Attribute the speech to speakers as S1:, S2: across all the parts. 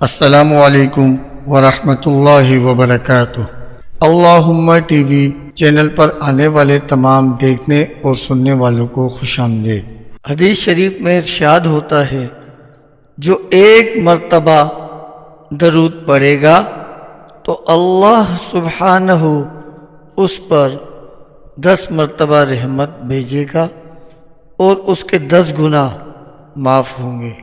S1: السلام علیکم ورحمۃ اللہ وبرکاتہ۔ اللہم ٹی وی چینل پر آنے والے تمام دیکھنے اور سننے والوں کو خوش آمدید۔ حدیث شریف میں ارشاد ہوتا ہے، جو ایک مرتبہ درود پڑھے گا تو اللہ سبحانہ اس پر 10 مرتبہ رحمت بھیجے گا اور اس کے 10 گناہ معاف ہوں گے۔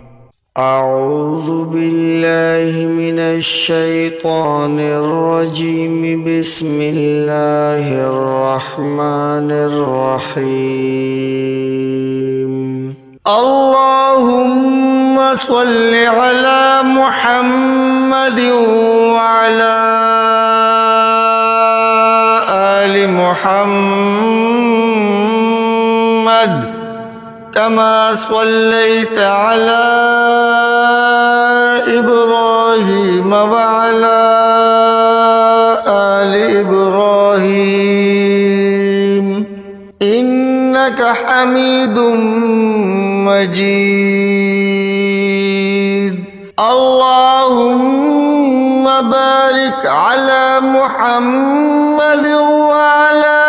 S2: اعوذ باللہ من الشیطان الرجیم، بسم اللہ الرحمن الرحیم۔ اللہم صل علی محمد وعلی آل محمد كما صليت على إبراهيم وعلى آل إبراهيم إنك حميد مجيد۔ اللهم بارك على محمد وعلى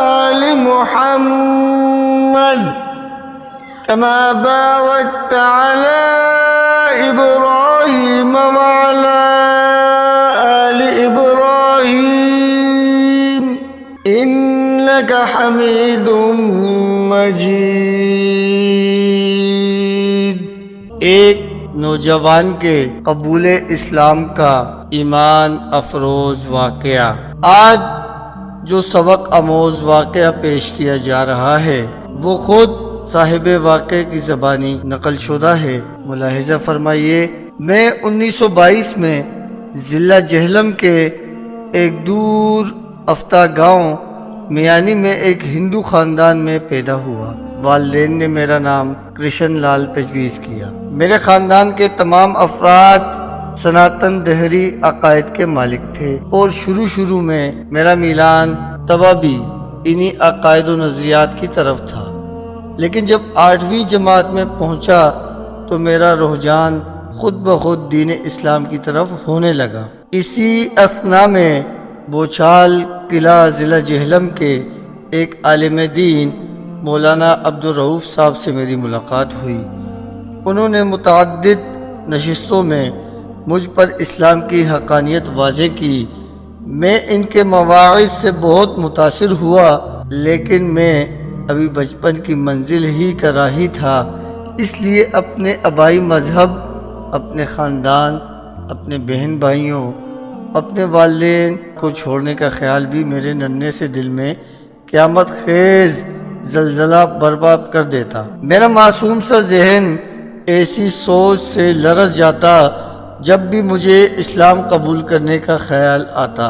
S2: آل محمد كما باركت على إبراهيم وعلى آل إبراهيم إنك حميد مجيد۔
S1: ایک نوجوان کے قبول اسلام کا ایمان افروز واقعہ۔ آج جو سبق آموز واقعہ پیش کیا جا رہا ہے وہ خود صاحب واقعے کی زبانی نقل شدہ ہے۔ ملاحظہ فرمائیے، میں 1922 میں ضلع جہلم کے ایک دور افتہ گاؤں میانی میں ایک ہندو خاندان میں پیدا ہوا۔ والدین نے میرا نام کرشن لال تجویز کیا۔ میرے خاندان کے تمام افراد سناتن دہری عقائد کے مالک تھے اور شروع میں میرا میلان طبع بھی انہی عقائد و نظریات کی طرف تھا، لیکن جب 8ویں جماعت میں پہنچا تو میرا رجحان خود بخود دین اسلام کی طرف ہونے لگا۔ اسی اثنا میں بوچھال قلعہ ضلع جہلم کے ایک عالم دین مولانا عبدالرؤف صاحب سے میری ملاقات ہوئی۔ انہوں نے متعدد نشستوں میں مجھ پر اسلام کی حقانیت واضح کی۔ میں ان کے مواعظ سے بہت متاثر ہوا، لیکن میں ابھی بچپن کی منزل ہی کا راہی تھا، اس لیے اپنے آبائی مذہب، اپنے خاندان، اپنے بہن بھائیوں، اپنے والدین کو چھوڑنے کا خیال بھی میرے ننھے سے دل میں قیامت خیز زلزلہ برپا کر دیتا۔ میرا معصوم سا ذہن ایسی سوچ سے لرز جاتا جب بھی مجھے اسلام قبول کرنے کا خیال آتا۔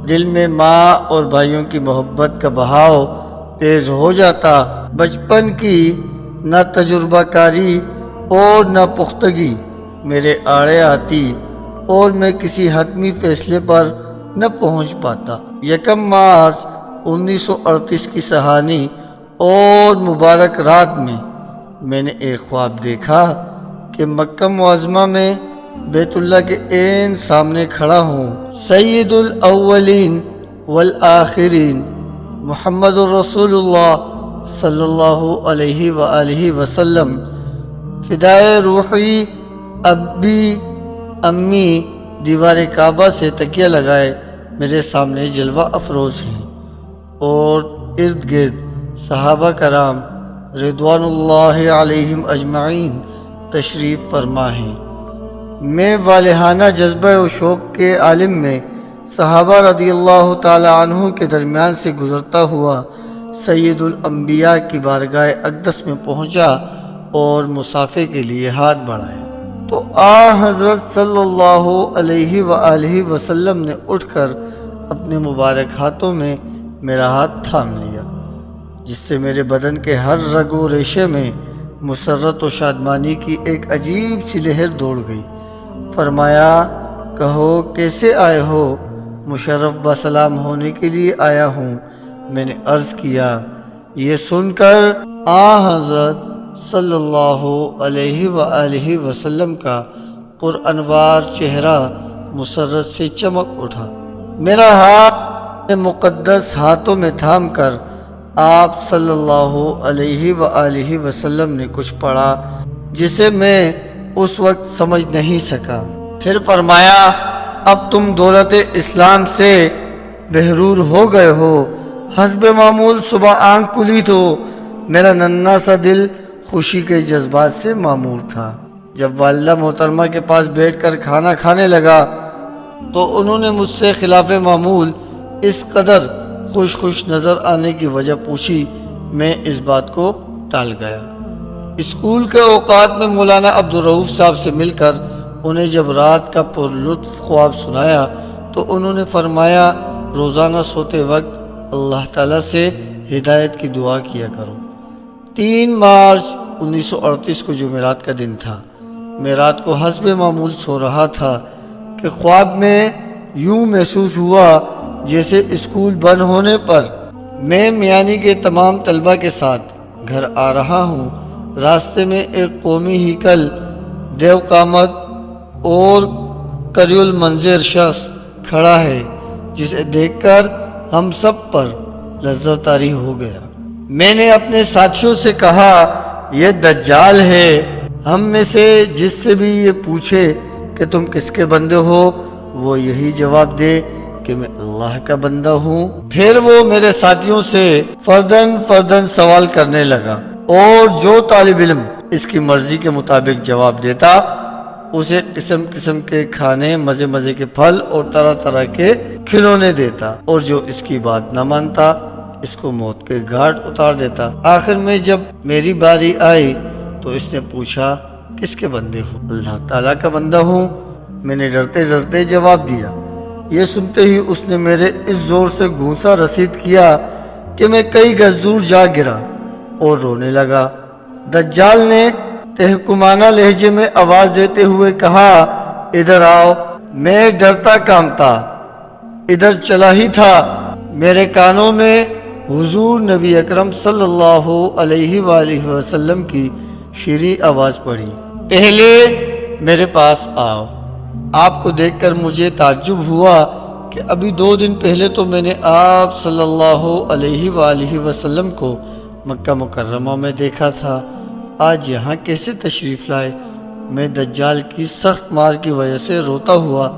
S1: دل میں ماں اور بھائیوں کی محبت کا بہاؤ تیز ہو جاتا۔ بچپن کی نہ تجربہ کاری اور نہ پختگی میرے آڑے آتی اور میں کسی حتمی فیصلے پر نہ پہنچ پاتا۔ 1 مارچ 1938 کی سہانی اور مبارک رات میں نے ایک خواب دیکھا کہ مکہ معظمہ میں بیت اللہ کے عین سامنے کھڑا ہوں۔ سید الاولین والآخرین محمد الرسول اللہ صلی اللہ علیہ وآلہ وسلم، فدائے روحی ابی امی دیوار کعبہ سے تکیہ لگائے میرے سامنے جلوہ افروز ہیں اور ارد گرد صحابہ کرام رضوان اللہ علیہم اجمعین تشریف فرما ہیں۔ میں والہانہ جذبہ و شوق کے عالم میں صحابہ رضی اللہ تعالی عنہ کے درمیان سے گزرتا ہوا سید الانبیاء کی بارگاہ اقدس میں پہنچا اور مصافحے کے لیے ہاتھ بڑھایا تو حضرت صلی اللہ علیہ وآلہ وسلم نے اٹھ کر اپنے مبارک ہاتھوں میں میرا ہاتھ تھام لیا، جس سے میرے بدن کے ہر رگ و ریشے میں مسرت و شادمانی کی ایک عجیب سی لہر دوڑ گئی۔ فرمایا، کہو کیسے آئے ہو؟ مشرف بسلام ہونے کے لیے آیا ہوں۔ میں نے عرض کیا۔ یہ سن کر حضرت صلی اللہ علیہ وآلہ وسلم کا پر انوار چہرہ مسرت سے چمک اٹھا۔ میرا ہاتھ مقدس ہاتھوں میں تھام کر آپ صلی اللہ علیہ وآلہ وسلم نے کچھ پڑھا جسے میں اس وقت سمجھ نہیں سکا۔ پھر فرمایا، اب تم دولت اسلام سے محرور ہو گئے ہو۔ حسب معمول صبح آنکھ کھلی تو میرا ننھا سا دل خوشی کے جذبات سے معمور تھا۔ جب والدہ محترمہ کے پاس بیٹھ کر کھانا کھانے لگا تو انہوں نے مجھ سے خلاف معمول اس قدر خوش نظر آنے کی وجہ پوچھی۔ میں اس بات کو ٹال گیا۔ اسکول کے اوقات میں مولانا عبدالرؤف صاحب سے مل کر انہیں جب رات کا پرلطف خواب سنایا تو انہوں نے فرمایا، روزانہ سوتے وقت اللہ تعالیٰ سے ہدایت کی دعا کیا کرو۔ 3 مارچ 1938 کو جمعرات کا دن تھا۔ میں رات کو حسب معمول سو رہا تھا کہ خواب میں یوں محسوس ہوا جیسے اسکول بند ہونے پر میں میانی کے تمام طلبہ کے ساتھ گھر آ رہا ہوں۔ راستے میں ایک قومی ہیکل دیو قامت اور کری المنظر شخص کھڑا ہے جسے دیکھ کر ہم سب پر لذت طاری ہو گیا۔ میں نے اپنے ساتھیوں سے کہا، یہ دجال ہے۔ ہم میں سے جس سے بھی یہ پوچھے کہ تم کس کے بندے ہو، وہ یہی جواب دے کہ میں اللہ کا بندہ ہوں۔ پھر وہ میرے ساتھیوں سے فرداً سوال کرنے لگا اور جو طالب علم اس کی مرضی کے مطابق جواب دیتا اسے قسم کے کھانے، مزے کے پھل اور طرح کے کھلونے دیتا، اور جو اس کی بات نہ مانتا اس کو موت کے گھاٹ اتار دیتا۔ آخر میں جب میری باری آئی تو اس نے پوچھا، کس کے بندے ہو؟ اللہ تعالیٰ کا بندہ ہوں، میں نے ڈرتے جواب دیا۔ یہ سنتے ہی اس نے میرے اس زور سے گھونسا رسید کیا کہ میں کئی گز دور جا گرا اور رونے لگا۔ دجال نے تحکمانہ لہجے میں آواز دیتے ہوئے کہا، ادھر آؤ۔ میں ڈرتا کانپتا ادھر چلا ہی تھا، میرے کانوں میں حضور نبی اکرم صلی اللہ علیہ وآلہ وسلم کی شیریں آواز پڑی، پہلے میرے پاس آؤ۔ آپ کو دیکھ کر مجھے تعجب ہوا کہ ابھی 2 دن پہلے تو میں نے آپ صلی اللہ علیہ وآلہ وسلم کو مکہ مکرمہ میں دیکھا تھا، آج یہاں کیسے تشریف لائے؟ میں دجال کی سخت مار کی وجہ سے روتا ہوا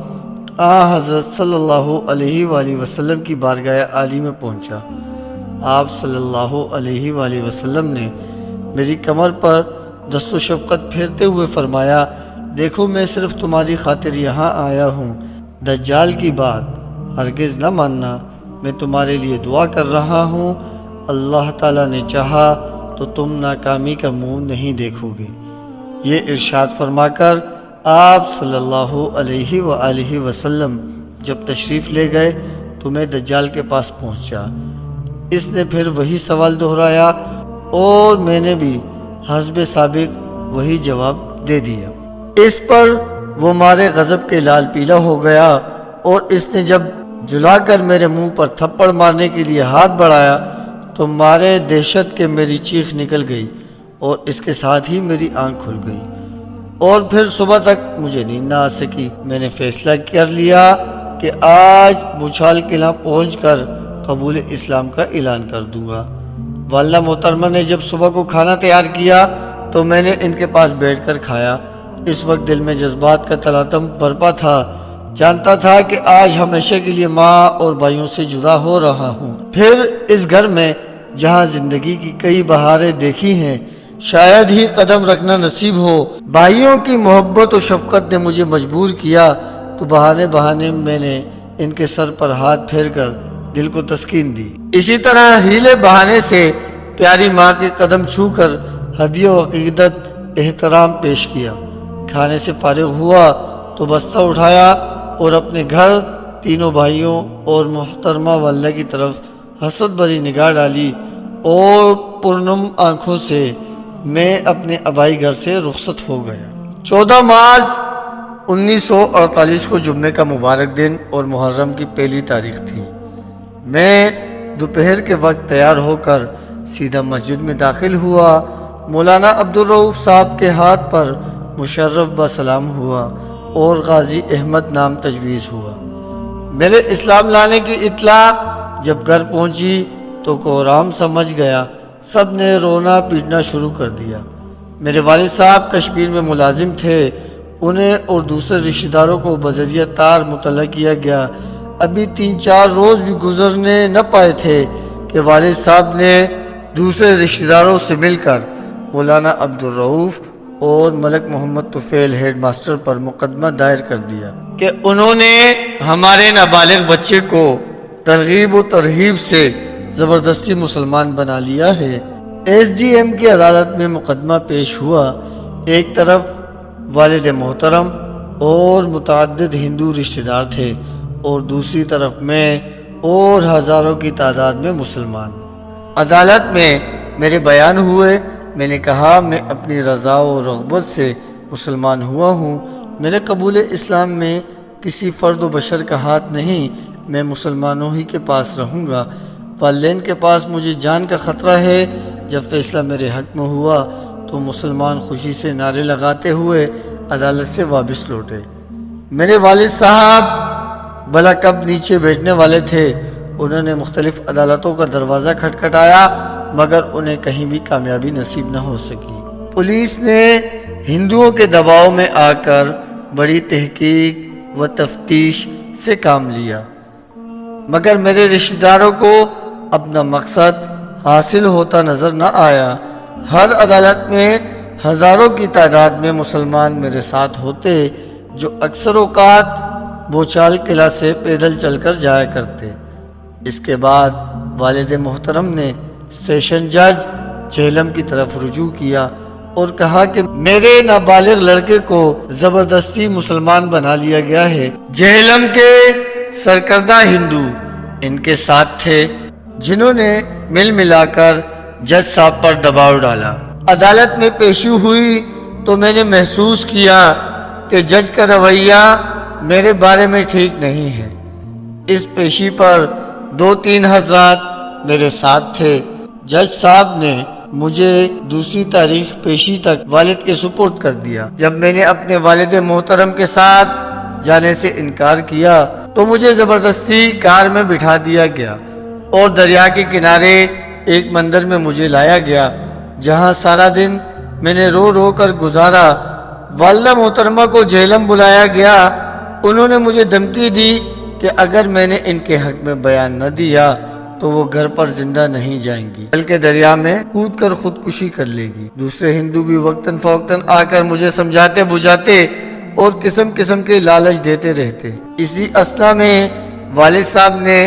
S1: حضرت صلی اللہ علیہ وآلہ وسلم کی بارگاہ عالی میں پہنچا۔ آپ صلی اللہ علیہ وآلہ وسلم نے میری کمر پر دست و شفقت پھیرتے ہوئے فرمایا، دیکھو میں صرف تمہاری خاطر یہاں آیا ہوں، دجال کی بات ہرگز نہ ماننا، میں تمہارے لیے دعا کر رہا ہوں، اللہ تعالیٰ نے چاہا تو تم ناکامی کا منہ نہیں دیکھو گے۔ یہ ارشاد فرما کر آپ صلی اللہ علیہ وآلہ وسلم جب تشریف لے گئے تو میں دجال کے پاس پہنچا۔ اس نے پھر وہی سوال دہرایا اور میں نے بھی حسب سابق وہی جواب دے دیا۔ اس پر وہ مارے غضب کے لال پیلا ہو گیا اور اس نے جب جلا کر میرے منہ پر تھپڑ مارنے کے لیے ہاتھ بڑھایا تو مارے دہشت کے میری چیخ نکل گئی اور اس کے ساتھ ہی میری آنکھ کھل گئی اور پھر صبح تک مجھے نیند نہ آ سکی۔ میں نے فیصلہ کر لیا کہ آج بچھال قلعہ پہنچ کر قبول اسلام کا اعلان کر دوں گا۔ والدہ محترمہ نے جب صبح کو کھانا تیار کیا تو میں نے ان کے پاس بیٹھ کر کھایا۔ اس وقت دل میں جذبات کا تلاطم برپا تھا، جانتا تھا کہ آج ہمیشہ کے لیے ماں اور بھائیوں سے جدا ہو رہا ہوں۔ پھر اس گھر میں جہاں زندگی کی کئی بہاریں دیکھی ہیں شاید ہی قدم رکھنا نصیب ہو۔ بھائیوں کی محبت و شفقت نے مجھے مجبور کیا تو بہانے میں نے ان کے سر پر ہاتھ پھیر کر دل کو تسکین دی۔ اسی طرح ہیلے بہانے سے پیاری ماں کے قدم چھو کر ہدیہ و عقیدت احترام پیش کیا۔ کھانے سے فارغ ہوا تو بستہ اٹھایا اور اپنے گھر، تینوں بھائیوں اور محترمہ والدہ کی طرف حسرت بھری نگاہ ڈالی اور پرنم آنکھوں سے میں اپنے آبائی گھر سے رخصت ہو گیا۔ 14 مارچ 1948 کو جمعے کا مبارک دن اور محرم کی پہلی تاریخ تھی۔ میں دوپہر کے وقت تیار ہو کر سیدھا مسجد میں داخل ہوا۔ مولانا عبدالرؤف صاحب کے ہاتھ پر مشرف با سلام ہوا اور غازی احمد نام تجویز ہوا۔ میرے اسلام لانے کی اطلاع جب گھر پہنچی تو کوہرام سمجھ گیا، سب نے رونا پیٹنا شروع کر دیا۔ میرے والد صاحب کشمیر میں ملازم تھے، انہیں اور دوسرے رشتہ داروں کو بذریعہ تار مطلع کیا گیا۔ ابھی 3-4 روز بھی گزرنے نہ پائے تھے کہ والد صاحب نے دوسرے رشتہ داروں سے مل کر مولانا عبدالرؤف اور ملک محمد طفیل ہیڈ ماسٹر پر مقدمہ دائر کر دیا کہ انہوں نے ہمارے نابالغ بچے کو ترغیب و ترہیب سے زبردستی مسلمان بنا لیا ہے۔ ایس ڈی ایم کی عدالت میں مقدمہ پیش ہوا۔ ایک طرف والد محترم اور متعدد ہندو رشتہ دار تھے اور دوسری طرف میں اور ہزاروں کی تعداد میں مسلمان۔ عدالت میں میرے بیان ہوئے۔ میں نے کہا میں اپنی رضا و رغبت سے مسلمان ہوا ہوں، میرے قبول اسلام میں کسی فرد و بشر کا ہاتھ نہیں، میں مسلمانوں ہی کے پاس رہوں گا۔ والدین کے پاس مجھے جان کا خطرہ ہے۔ جب فیصلہ میرے حق میں ہوا تو مسلمان خوشی سے نعرے لگاتے ہوئے عدالت سے واپس لوٹے۔ میرے والد صاحب بلا کب نیچے بیٹھنے والے تھے، انہوں نے مختلف عدالتوں کا دروازہ کھٹکھٹایا مگر انہیں کہیں بھی کامیابی نصیب نہ ہو سکی۔ پولیس نے ہندوؤں کے دباؤ میں آ کر بڑی تحقیق و تفتیش سے کام لیا مگر میرے رشتہ داروں کو اپنا مقصد حاصل ہوتا نظر نہ آیا۔ ہر عدالت میں ہزاروں کی تعداد میں مسلمان میرے ساتھ ہوتے جو اکثر اوقات بوچال قلعہ سے پیدل چل کر جایا کرتے۔ اس کے بعد والد محترم نے سیشن جج جہلم کی طرف رجوع کیا اور کہا کہ میرے نابالغ لڑکے کو زبردستی مسلمان بنا لیا گیا ہے۔ جہلم کے سرکردہ ہندو ان کے ساتھ تھے جنہوں نے مل ملا کر جج صاحب پر دباؤ ڈالا۔ عدالت میں پیشی ہوئی تو میں نے محسوس کیا کہ جج کا رویہ میرے بارے میں ٹھیک نہیں ہے۔ اس پیشی پر 2-3 حضرات میرے ساتھ تھے۔ جج صاحب نے مجھے دوسری تاریخ پیشی تک والد کے سپرد کر دیا۔ جب میں نے اپنے والد محترم کے ساتھ جانے سے انکار کیا تو مجھے زبردستی کار میں بٹھا دیا گیا اور دریا کے کنارے ایک مندر میں مجھے لایا گیا جہاں سارا دن میں نے رو رو کر گزارا۔ والدہ محترمہ کو جہلم بلایا گیا۔ انہوں نے مجھے دھمکی دی کہ اگر میں نے ان کے حق میں بیان نہ دیا تو وہ گھر پر زندہ نہیں جائیں گی بلکہ دریا میں کود کر خودکشی کر لے گی۔ دوسرے ہندو بھی وقتاً فوقتاً آ کر مجھے سمجھاتے بجھاتے اور قسم قسم کے لالچ دیتے رہتے۔ اسی اثنا میں والد صاحب نے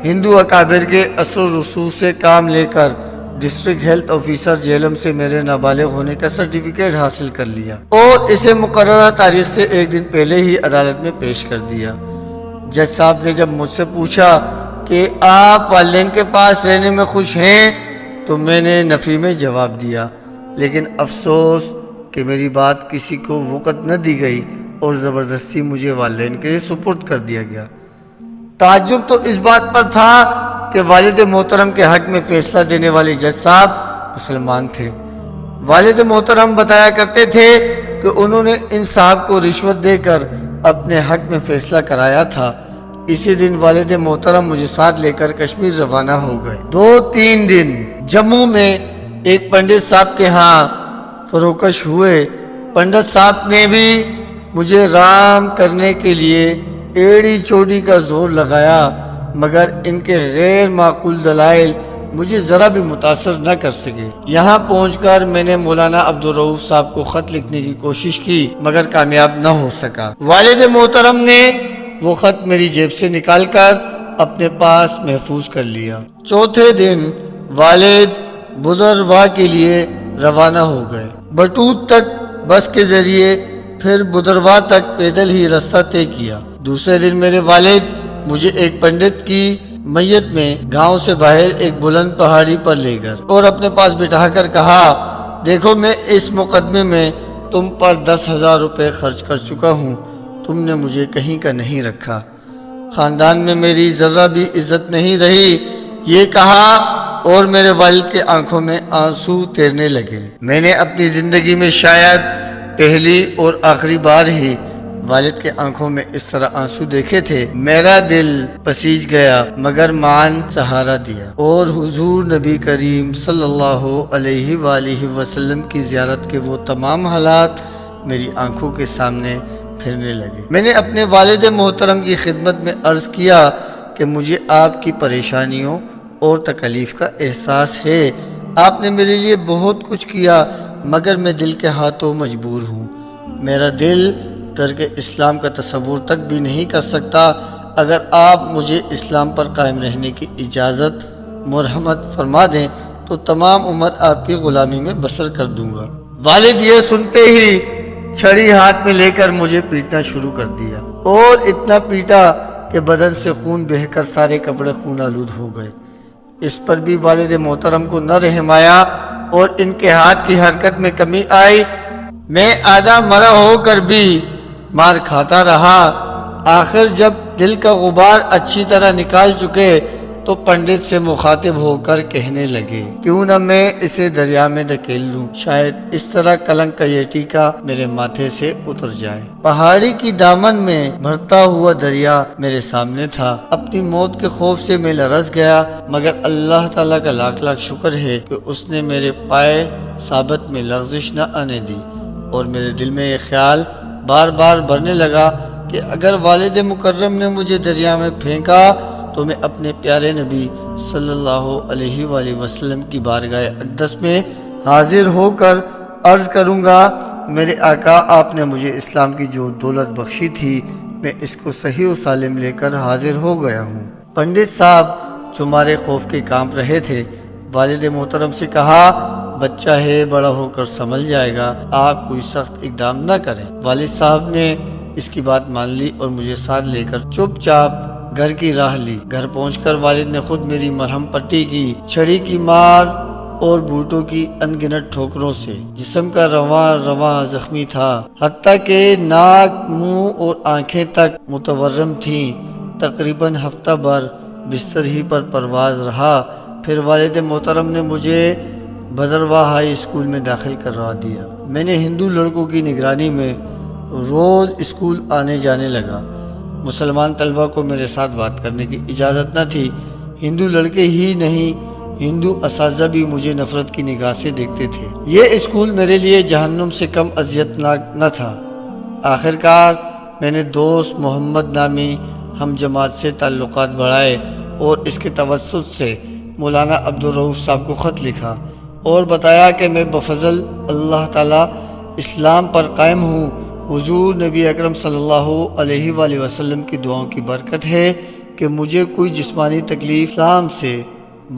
S1: ہندو اکابر کے اثر و رسوخ سے کام لے کر ڈسٹرکٹ ہیلتھ آفیسر جہلم سے میرے نابالغ ہونے کا سرٹیفکیٹ حاصل کر لیا اور اسے مقررہ تاریخ سے 1 دن پہلے ہی عدالت میں پیش کر دیا۔ جج صاحب نے جب مجھ سے پوچھا کہ آپ والدین کے پاس رہنے میں خوش ہیں تو میں نے نفی میں جواب دیا، لیکن افسوس کہ میری بات کسی کو وقت نہ دی گئی اور زبردستی مجھے والدین کے سپرد کر دیا گیا۔ تعجب تو اس بات پر تھا کہ والد محترم کے حق میں فیصلہ دینے والے جج صاحب مسلمان تھے۔ والد محترم بتایا کرتے تھے کہ انہوں نے ان صاحب کو رشوت دے کر اپنے حق میں فیصلہ کرایا تھا۔ اسی دن والد محترم مجھے ساتھ لے کر کشمیر روانہ ہو گئے۔ 2-3 دن جموں میں ایک پنڈت صاحب کے ہاں فروکش ہوئے۔ پنڈت صاحب نے بھی مجھے رام کرنے کے لیے ایڑی چوٹی کا زور لگایا مگر ان کے غیر معقول دلائل مجھے ذرا بھی متاثر نہ کر سکے۔ یہاں پہنچ کر میں نے مولانا عبدالرؤف صاحب کو خط لکھنے کی کوشش کی مگر کامیاب نہ ہو سکا۔ والد محترم نے وہ خط میری جیب سے نکال کر اپنے پاس محفوظ کر لیا۔ چوتھے دن والد بدرواہ کے لیے روانہ ہو گئے۔ بٹوت تک بس کے ذریعے پھر بدرواہ تک پیدل ہی راستہ طے کیا۔ دوسرے دن میرے والد مجھے ایک پنڈت کی میت میں گاؤں سے باہر ایک بلند پہاڑی پر لے گئے اور اپنے پاس بٹھا کر کہا، دیکھو میں اس مقدمے میں تم پر 10,000 روپے خرچ کر چکا ہوں، تم نے مجھے کہیں کا نہیں رکھا، خاندان میں میری ذرہ بھی عزت نہیں رہی۔ یہ کہا اور میرے والد کے آنکھوں میں آنسو تیرنے لگے۔ میں نے اپنی زندگی میں شاید پہلی اور آخری بار ہی والد کے آنکھوں میں اس طرح آنسو دیکھے تھے، میرا دل پسیج گیا مگر مان سہارا دیا، اور حضور نبی کریم صلی اللہ علیہ وآلہ وسلم کی زیارت کے وہ تمام حالات میری آنکھوں کے سامنے پھرنے لگے۔ میں نے اپنے والد محترم کی خدمت میں عرض کیا کہ مجھے آپ کی پریشانیوں اور تکلیف کا احساس ہے، آپ نے میرے لیے بہت کچھ کیا مگر میں دل کے ہاتھوں مجبور ہوں، میرا دل ترک اسلام کا تصور تک بھی نہیں کر سکتا، اگر آپ مجھے اسلام پر قائم رہنے کی اجازت مرحمت فرما دیں تو تمام عمر آپ کی غلامی میں بسر کر دوں گا۔ والد یہ سنتے ہی چھڑی ہاتھ میں لے کر مجھے پیٹنا شروع کر دیا، اور اتنا پیٹا کہ بدن سے خون بہہ کر سارے کپڑے خون آلود ہو گئے۔ اس پر بھی والد محترم کو نہ رحم آیا اور ان کے ہاتھ کی حرکت میں کمی آئی، میں آدھا مرا ہو کر بھی مار کھاتا رہا۔ آخر جب دل کا غبار اچھی طرح نکال چکے تو پنڈت سے مخاطب ہو کر کہنے لگے، کیوں نہ میں اسے دریا میں دھکیل لوں، شاید اس طرح کلنک کا یہ ٹیکا میرے ماتھے سے اتر جائے۔ پہاڑی کی دامن میں بڑھتا ہوا دریا میرے سامنے تھا، اپنی موت کے خوف سے میں لرز گیا، مگر اللہ تعالیٰ کا لاکھ لاکھ شکر ہے کہ اس نے میرے پائے ثابت میں لغزش نہ آنے دی، اور میرے دل میں یہ خیال بار بار بڑھنے لگا کہ اگر والد مکرم نے مجھے دریا میں پھینکا تو میں اپنے پیارے نبی صلی اللہ علیہ وآلہ وسلم کی بارگاہ اقدس میں حاضر ہو کر عرض کروں گا، میرے آقا آپ نے مجھے اسلام کی جو دولت بخشی تھی میں اس کو صحیح و سالم لے کر حاضر ہو گیا ہوں۔ پنڈت صاحب جو ہمارے خوف کے کانپ رہے تھے، والد محترم سے کہا، بچہ ہے بڑا ہو کر سنبھل جائے گا، آپ کوئی سخت اقدام نہ کریں۔ والد صاحب نے اس کی بات مان لی اور مجھے ساتھ لے کر چپ چاپ گھر کی راہ لی۔ گھر پہنچ کر والد نے خود میری مرہم پٹی کی، چھڑی کی مار اور بوٹوں کی ان گنت ٹھوکروں سے جسم کا رواں رواں زخمی تھا، حتیٰ کہ ناک، منہ اور آنکھیں تک متورم تھیں۔ تقریباً ہفتہ بھر بستر ہی پر پرواز رہا، پھر والد محترم نے مجھے بھدرواہ ہائی اسکول میں داخل کروا دیا۔ میں نے ہندو لڑکوں کی نگرانی میں روز اسکول آنے جانے لگا۔ مسلمان طلبہ کو میرے ساتھ بات کرنے کی اجازت نہ تھی، ہندو لڑکے ہی نہیں ہندو اساتذہ بھی مجھے نفرت کی نگاہ سے دیکھتے تھے۔ یہ اسکول میرے لیے جہنم سے کم اذیت ناک نہ تھا۔ آخرکار میں نے دوست محمد نامی ہم جماعت سے تعلقات بڑھائے اور اس کے توسط سے مولانا عبدالرؤف صاحب کو خط لکھا اور بتایا کہ میں بفضل اللہ تعالیٰ اسلام پر قائم ہوں، حضور نبی اکرم صلی اللہ علیہ وآلہ وسلم کی دعاؤں کی برکت ہے کہ مجھے کوئی جسمانی تکلیف اسلام سے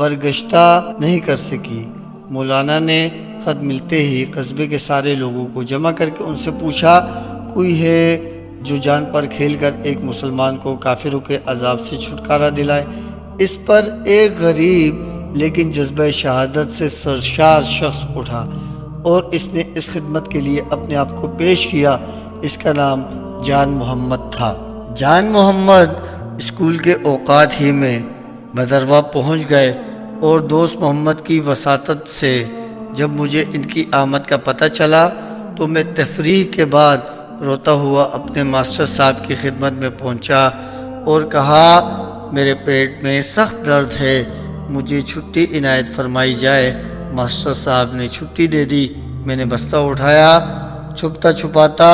S1: برگشتہ نہیں کر سکی۔ مولانا نے خط ملتے ہی قصبے کے سارے لوگوں کو جمع کر کے ان سے پوچھا، کوئی ہے جو جان پر کھیل کر ایک مسلمان کو کافروں کے عذاب سے چھٹکارا دلائے؟ اس پر ایک غریب لیکن جذبہ شہادت سے سرشار شخص اٹھا اور اس نے اس خدمت کے لیے اپنے آپ کو پیش کیا۔ اس کا نام جان محمد تھا۔ جان محمد اسکول کے اوقات ہی میں بھدرواہ پہنچ گئے اور دوست محمد کی وساطت سے جب مجھے ان کی آمد کا پتہ چلا تو میں تفریح کے بعد روتا ہوا اپنے ماسٹر صاحب کی خدمت میں پہنچا اور کہا، میرے پیٹ میں سخت درد ہے، مجھے چھٹی عنایت فرمائی جائے۔ ماسٹر صاحب نے چھٹی دے دی۔ میں نے بستہ اٹھایا، چھپتا چھپاتا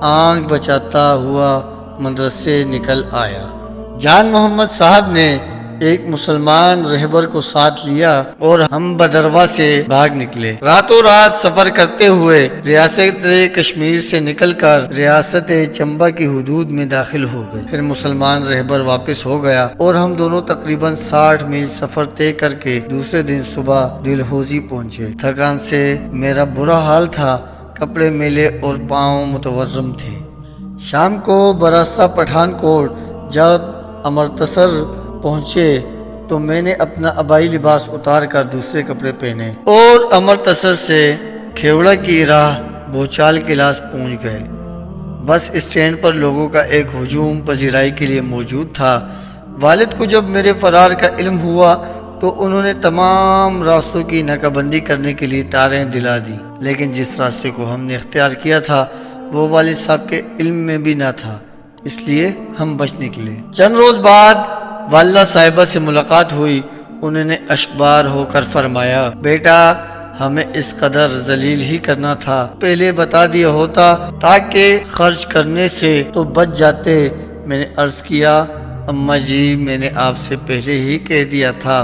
S1: آنکھ بچاتا ہوا مدرسے سے نکل آیا۔ جان محمد صاحب نے ایک مسلمان رہبر کو ساتھ لیا اور ہم بھدرواہ سے بھاگ نکلے۔ راتوں رات سفر کرتے ہوئے ریاست کشمیر سے نکل کر ریاست چمبا کی حدود میں داخل ہو گئے۔ پھر مسلمان رہبر واپس ہو گیا اور ہم دونوں تقریباً 60 میل سفر طے کر کے دوسرے دن صبح ڈلہوزی پہنچے۔ تھکان سے میرا برا حال تھا، کپڑے میلے اور پاؤں متورم تھے۔ شام کو براستہ پٹھان کوٹ جب امرتسر پہنچے تو میں نے اپنا آبائی لباس اتار کر دوسرے کپڑے پہنے اور امرتسر سے کھیوڑا کی راہ بھوچال کلاس پہنچ گئے۔ بس اسٹینڈ پر لوگوں کا ایک ہجوم پذیرائی کے لیے موجود تھا۔ والد کو جب میرے فرار کا علم ہوا تو انہوں نے تمام راستوں کی ناکہ بندی کرنے کے لیے تاریں دلا دی، لیکن جس راستے کو ہم نے اختیار کیا تھا وہ والد صاحب کے علم میں بھی نہ تھا، اس لیے ہم بچ نکلے۔ چند روز بعد والدہ صاحبہ سے ملاقات ہوئی۔ انہوں نے اشکبار ہو کر فرمایا، بیٹا ہمیں اس قدر ذلیل ہی کرنا تھا، پہلے بتا دیا ہوتا تاکہ خرچ کرنے سے تو بچ جاتے۔ میں نے عرض کیا، اماں جی میں نے آپ سے پہلے ہی کہہ دیا تھا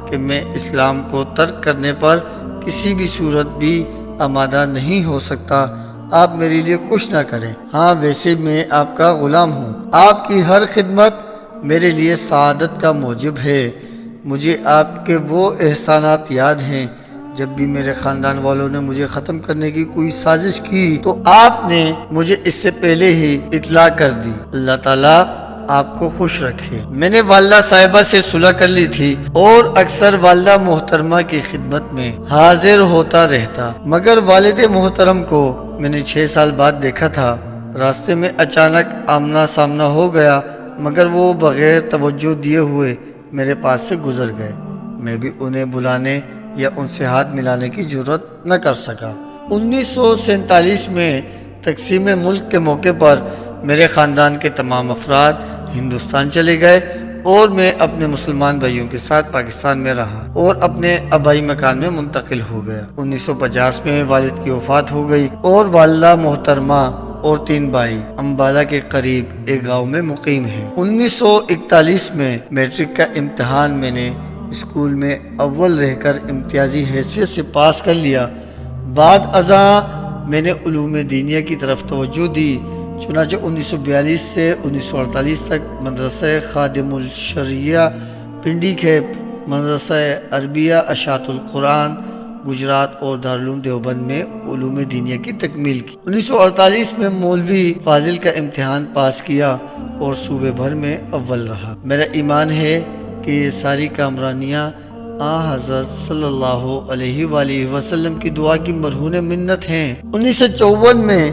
S1: کہ میں اسلام کو ترک کرنے پر کسی بھی صورت بھی آمادہ نہیں ہو سکتا، آپ میرے لیے کچھ نہ کریں۔ ہاں ویسے میں آپ کا غلام ہوں، آپ کی ہر خدمت میرے لیے سعادت کا موجب ہے۔ مجھے آپ کے وہ احسانات یاد ہیں، جب بھی میرے خاندان والوں نے مجھے ختم کرنے کی کوئی سازش کی تو آپ نے مجھے اس سے پہلے ہی اطلاع کر دی۔ اللہ تعالیٰ آپ کو خوش رکھے۔ میں نے والدہ صاحبہ سے صلح کر لی تھی اور اکثر والدہ محترمہ کی خدمت میں حاضر ہوتا رہتا، مگر والد محترم کو میں نے 6 سال بعد دیکھا تھا۔ راستے میں اچانک آمنا سامنا ہو گیا، مگر وہ بغیر توجہ دیے ہوئے میرے پاس سے گزر گئے۔ میں بھی انہیں بلانے یا ان سے ہاتھ ملانے کی جرات نہ کر سکا۔ 1947 میں تقسیم ملک کے موقع پر میرے خاندان کے تمام افراد ہندوستان چلے گئے اور میں اپنے مسلمان بھائیوں کے ساتھ پاکستان میں رہا اور اپنے آبائی مکان میں منتقل ہو گیا۔ 1950 میں والد کی وفات ہو گئی اور والدہ محترمہ اور 3 بھائی امبالہ کے قریب ایک گاؤں میں مقیم ہیں۔ 1941 میں میٹرک کا امتحان میں نے اسکول میں اول رہ کر امتیازی حیثیت سے پاس کر لیا۔ بعد ازاں میں نے علوم دینیہ کی طرف توجہ دی، چنانچہ 1942 سے 1948 تک مدرسہ خادم الشریعہ پنڈی کھیپ، مدرسہ عربیہ اشاعت القرآن گجرات اور دارالعلوم دیوبند میں علوم دینیہ کی تکمیل کی۔ 1948 میں مولوی فاضل کا امتحان پاس کیا اور صوبے بھر میں اول رہا۔ میرا ایمان ہے کہ یہ ساری کامرانیاں حضرت صلی اللہ علیہ وآلہ وسلم کی دعا کی مرہون منت ہیں۔ 1954 میں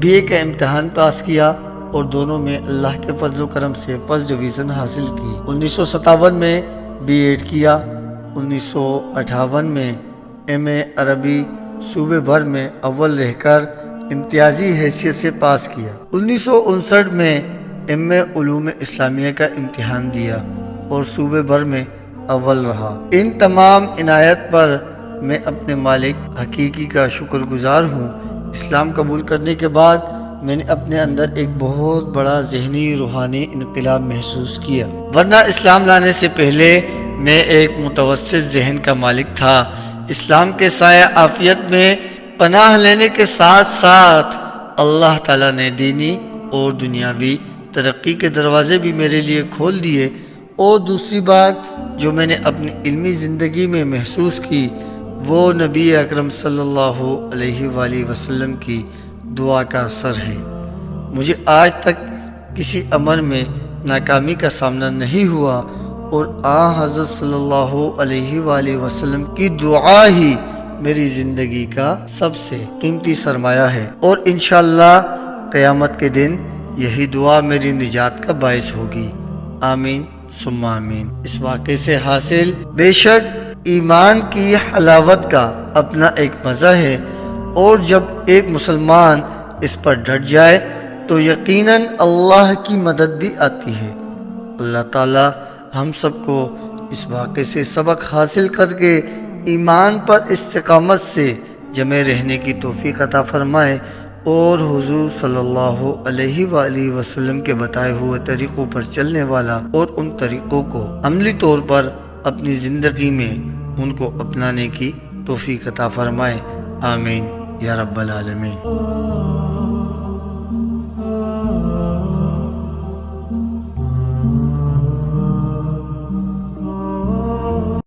S1: بی اے کا امتحان پاس کیا اور دونوں میں اللہ کے فضل و کرم سے فرسٹ ڈویژن حاصل کی۔ 1957 میں بی ایڈ کیا۔ 1958 میں ایم اے عربی صوبے بھر میں اول رہ کر امتیازی حیثیت سے پاس کیا۔ 1959 میں ایم اے علوم اسلامیہ کا امتحان دیا اور صوبے بھر میں اول رہا۔ ان تمام عنایت پر میں اپنے مالک حقیقی کا شکر گزار ہوں۔ اسلام قبول کرنے کے بعد میں نے اپنے اندر ایک بہت بڑا ذہنی روحانی انقلاب محسوس کیا، ورنہ اسلام لانے سے پہلے میں ایک متوسط ذہن کا مالک تھا۔ اسلام کے سایہ عافیت میں پناہ لینے کے ساتھ ساتھ اللہ تعالیٰ نے دینی اور دنیاوی ترقی کے دروازے بھی میرے لیے کھول دیے۔ اور دوسری بات جو میں نے اپنی علمی زندگی میں محسوس کی وہ نبی اکرم صلی اللہ علیہ وآلہ وسلم کی دعا کا اثر ہے۔ مجھے آج تک کسی عمل میں ناکامی کا سامنا نہیں ہوا اور حضرت صلی اللہ علیہ وآلہ وسلم کی دعا ہی میری زندگی کا سب سے قیمتی سرمایہ ہے، اور انشاءاللہ قیامت کے دن یہی دعا میری نجات کا باعث ہوگی۔ آمین ثم آمین۔ اس واقعے سے حاصل بے شک ایمان کی حلاوت کا اپنا ایک مزہ ہے، اور جب ایک مسلمان اس پر ڈٹ جائے تو یقیناً اللہ کی مدد بھی آتی ہے۔ اللہ تعالی ہم سب کو اس واقعے سے سبق حاصل کر کے ایمان پر استقامت سے جمع رہنے کی توفیق عطا فرمائے، اور حضور صلی اللہ علیہ وآلہ وسلم کے بتائے ہوئے طریقوں پر چلنے والا اور ان طریقوں کو عملی طور پر اپنی زندگی میں ان کو اپنانے کی توفیق عطا فرمائے۔ آمین یا رب العالمین۔